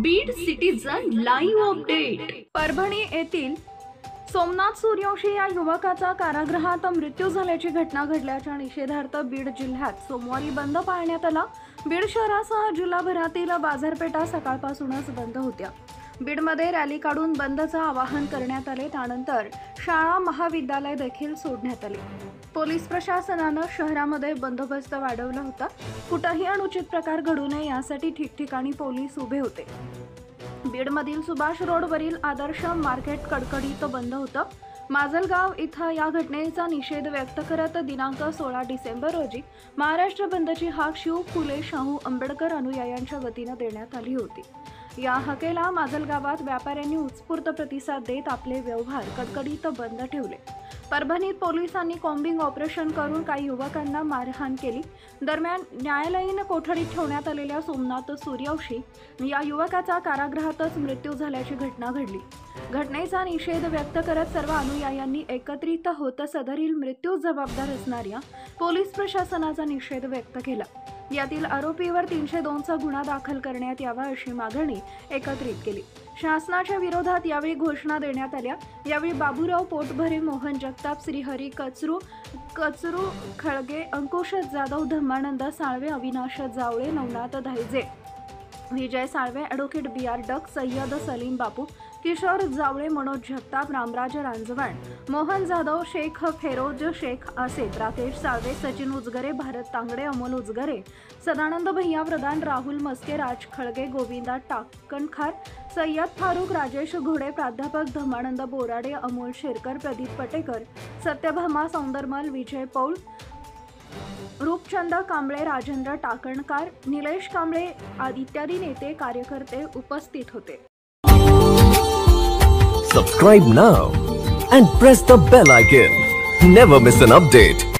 Beed citizen live update. Parbhani येथील सोमनाथ सूर्यवंशी या युवकाचा कारागृहात मृत्यू झाल्याची घटना घडल्याच्या निषेधार्थ बीड जिल्ह्यात सोमवारी बंद पाळण्यात आला। बीड शहरासह जिल्हाभरातील बाजारपेठा सकाळपासूनच बंद होत्या। बीडमध्ये रॅली काढून बंदचं आवाहन करण्यात आले। त्यानंतर शाळा महाविद्यालय देखील सोडण्यात आले। पोलीस प्रशासनाने शहरामध्ये बंदोबस्त वाढवला होता। कुठेही अनुचित प्रकार घडू नये यासाठी ठिकठिकाणी पोलीस उभे होते। बीडमधील सुभाष रोडवरील आदर्श मार्केट कडकडीत बंद होतं। माजलगाव इथं या घटनेचा निषेध व्यक्त करत दिनांक 16 डिसेंबर रोजी महाराष्ट्र बंदची हाक शिव फुले शाहू आंबेडकर अनुयायांच्या वतीने देण्यात आली होती। या हाकेला माजलगावात व्यापाऱ्यांनी उत्स्फूर्त प्रतिसाद देत आपले व्यवहार कडकडीत बंद ठेवले। परभणीत पोलिसांनी कॉम्बिंग ऑपरेशन करून काही युवकांना मारहाण केली। दरम्यान न्यायालयीन कोठडीत ठेवण्यात आलेल्या सोमनाथ सूर्यवंशी या युवकाचा कारागृहातच मृत्यू झाल्याची घटना घडली। घटनेचा निषेध व्यक्त करत सर्व अनुयायांनी एकत्रित होत सदरील मृत्यू जबाबदार असणाऱ्या पोलीस प्रशासनाचा निषेध व्यक्त केला। यातील आरोपीवर 302चा गुन्हा दाखल करण्यात यावा अशी मागणी एकत्रित केली। शासनाच्या विरोधात यावेळी घोषणा देण्यात आल्या। यावेळी बाबूराव पोटभरे, मोहन जगताप, श्रीहरी कचरू खळगे, अंकुश जाधव, धम्मानंद साळवे, अविनाश जावळे, नवनाथ धायजे, विजय साळवे, ॲडव्होकेट BR डक, सय्यद सलीम बापू, किशोर जावळे, मनोज जगताप, रामराज रांजवाण, मोहन जाधव, शेख फेरोज शेख आसेफ, राकेश साळवे, सचिन उजगरे, भारत तांगडे, अमोल उजगरे, सदानंद भैया प्रधान, राहुल मस्के, राज खळगे, गोविंदा टाकणखार, सय्यद फारुक, राजेश घोडे, प्राध्यापक धम्मानंद बोराडे, अमोल शेरकर, प्रदीप पटेकर, सत्यभामा सौंदरमल, विजय पौल, रूपचंद कांबळे, राजेंद्र टाकणकार, निलेश कांबळे इत्यादी नेते कार्यकर्ते उपस्थित होते। Subscribe now and press the bell icon. Never miss an update.